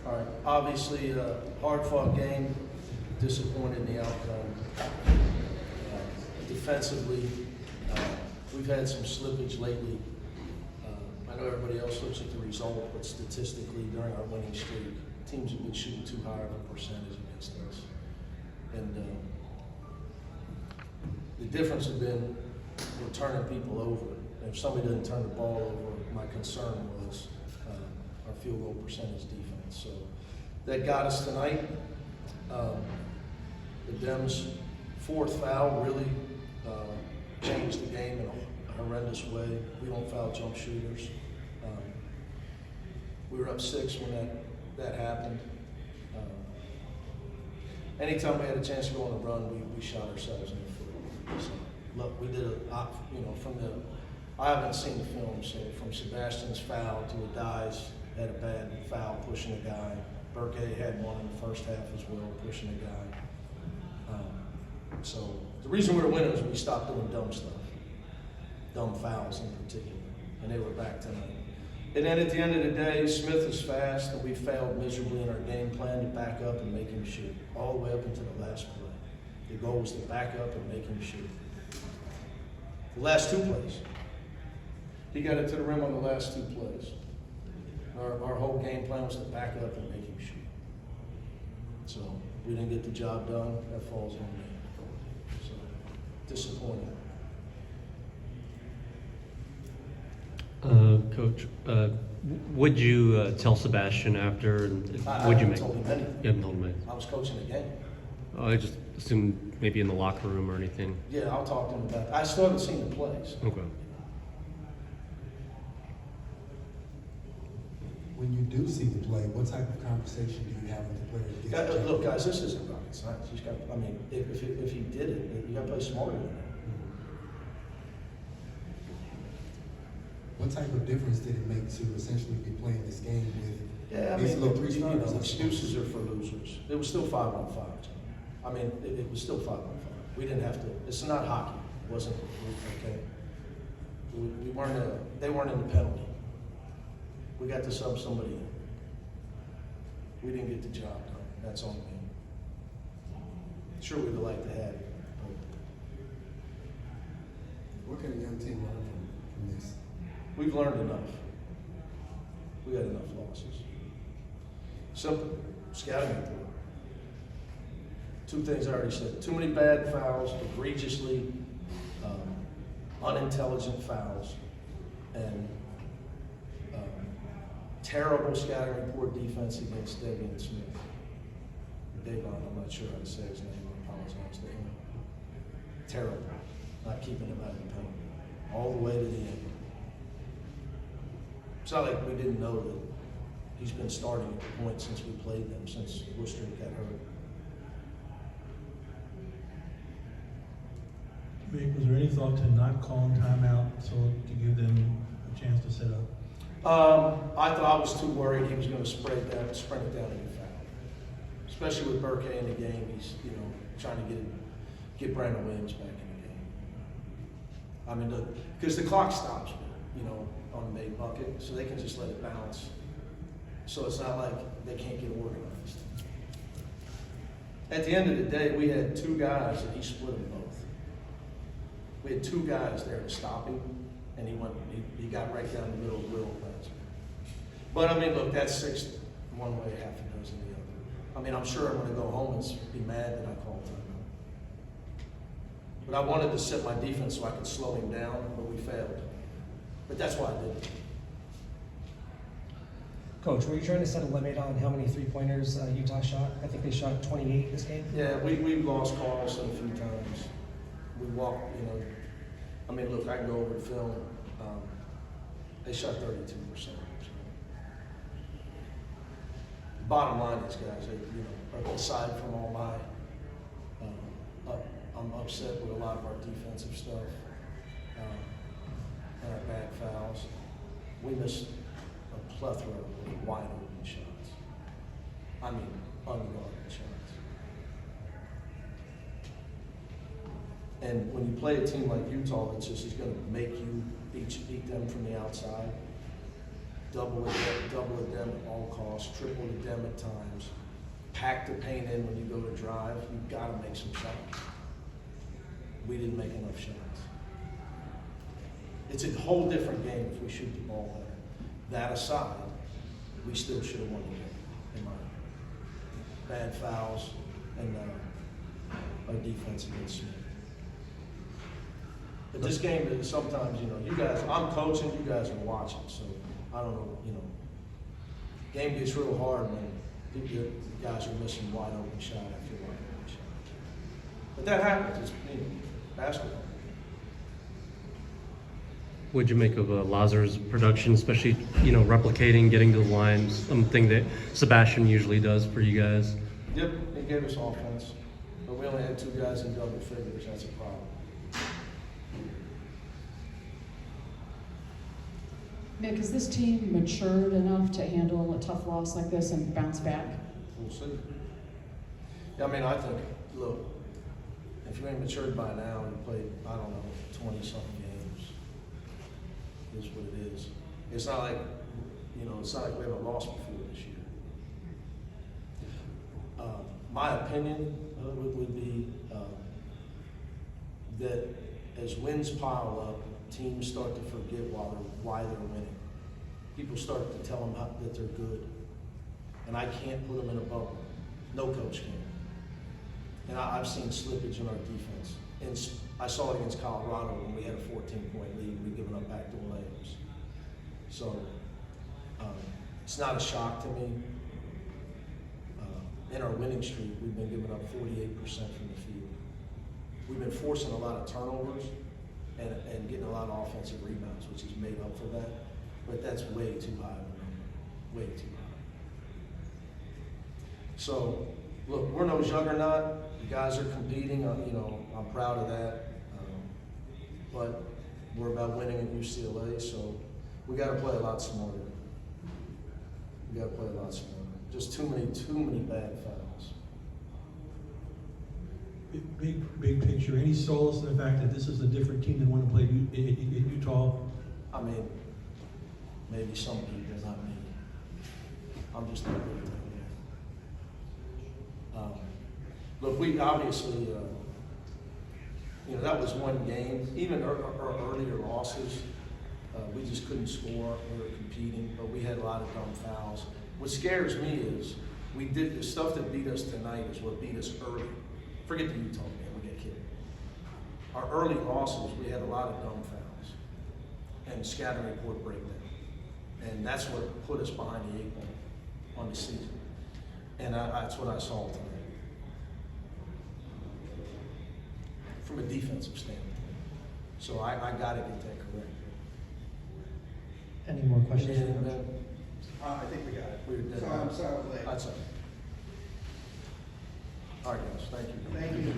All right, obviously, hard-fought game, disappointed in the outcome. Defensively, we've had some slippage lately. I know everybody else looks at the result, but statistically, during our winning streak, teams have been shooting too high of a percentage against us. And the difference has been we're turning people over. And if somebody doesn't turn the ball over, my concern was our field goal percentage defense. So that got us tonight. The Dems' fourth foul really changed the game in a horrendous way. We don't foul jump shooters. We were up 6 when that happened. Anytime we had a chance to go on a run, we shot ourselves in the foot. So, look, we did I haven't seen the film, so from Sebastian's foul to a dies, had a bad foul pushing a guy. Burke had one in the first half as well, pushing a guy. So the reason we were winning is we stopped doing dumb stuff, dumb fouls in particular, and they were back tonight. And then at the end of the day, Smith is fast, and we failed miserably in our game plan to back up and make him shoot, all the way up into the last play. The goal was to back up and make him shoot. The last 2 plays. He got it to the rim on the last 2 plays. Our whole game plan was to back up and make him shoot. So we didn't get the job done. That falls on me. So disappointing. Coach, would you tell Sebastian after? And would you make? Told him anything. You haven't told him anything. I was coaching the game. I just assumed maybe in the locker room or anything. Yeah, I'll talk to him about it. I still haven't seen the plays. Okay. When you do see the play, what type of conversation do you have with the player? Look, guys, this isn't rocket science. You just got. I mean, if he did it, you got to play smarter than that. What type of difference did it make to essentially be playing this game with? Yeah, I mean, look, excuses are for losers. It was still 5-on-5. I mean, it was still 5-on-5. We didn't have to. It's not hockey. It wasn't okay. We weren't. They weren't in the penalty. We got to sub somebody in. We didn't get the job done. That's on me. Sure, we'd have liked to have it. What can a young team learn from this? We've learned enough. We got enough losses. Simple. Scouting report. 2 things I already said. Too many bad fouls, egregiously unintelligent fouls, and terrible scouting report defense against Devian Smith. Davon, I'm not sure how to say his name. I apologize to him. Terrible. Not keeping him out of the penalty. All the way to the end. It's not like we didn't know that he's been starting at the point since we played them, since Worcester got hurt. Mick, was there any thought to not calling timeout so to give them a chance to set up? I thought I was too worried he was going to sprint it down and get fouled. Especially with Burke in the game, he's trying to get Brandon Williams back in the game. I mean, because the clock stops, on the made bucket, so they can just let it bounce. So it's not like they can't get organized. At the end of the day, we had 2 guys and he split them both. We had 2 guys there to stop him, and he got right down the middle of the middle. But I mean, look, that's 6 one way, half a dozen the other. I mean, I'm sure I'm going to go home and be mad that I called timeout. But I wanted to set my defense so I could slow him down, but we failed. But that's why I did it. Coach, were you trying to set a limit on how many 3-pointers Utah shot? I think they shot 28 this game. Yeah, we've lost Carlson a few times. We walked, I mean, look, I can go over the film. They shot 32%. Bottom line is, guys, aside from all my, I'm upset with a lot of our defensive stuff and our bad fouls. We missed a plethora of wide open shots. I mean, unguarded shots. And when you play a team like Utah that just is going to make you beat them from the outside, double it them at all costs, triple it them at times, pack the paint in when you go to drive, you've got to make some shots. We didn't make enough shots. It's a whole different game if we shoot the ball better. That aside, we still should have won the game, in my opinion. Bad fouls and our defense against Smith. But this game is sometimes, you guys, I'm coaching, you guys are watching, so I don't know, game gets real hard when the guys are missing wide open shot after wide open shot. But that happens, it's basketball. What'd you make of Lazar's production, especially, replicating, getting to the line, something that Sebastian usually does for you guys? Yep, he gave us offense, but we only had 2 guys in double figures, that's a problem. Mick, has this team matured enough to handle a tough loss like this and bounce back? We'll see. Yeah, I think, look, if you ain't matured by now, you played, 20-something games, is what it is. It's not like, it's not like we haven't lost before this year. My opinion would be that as wins pile up, teams start to forget why they're winning. People start to tell them that they're good. And I can't put them in a bubble. No coach can. And I've seen slippage in our defense. And I saw it against Colorado when we had a 14-point lead. We'd given up backdoor layups. So it's not a shock to me. In our winning streak, we've been giving up 48% from the field. We've been forcing a lot of turnovers and getting a lot of offensive rebounds, which has made up for that. But that's way too high of a number, way too high. So, look, we're no juggernaut. The guys are competing. I'm proud of that. But we're about winning at UCLA, so we got to play a lot smarter. We got to play a lot smarter. Just too many bad fouls. Big picture, any solace in the fact that this is a different team than one who played at Utah? Maybe some people, not me. I'm just not good at that. Look, we obviously, that was one game. Even our earlier losses, we just couldn't score. We were competing, but we had a lot of dumb fouls. What scares me is we did the stuff that beat us tonight is what beat us early. Forget the Utah game, we get killed. Our early losses, we had a lot of dumb fouls and scattering report breakdown. And that's what put us behind the 8 ball on the season. And that's what I saw tonight. From a defensive standpoint. So I got to get that correct. Any more questions? And, I think we got it. We're dead. I'm sorry I was late. That's all right. All right, guys, thank you. Thank you.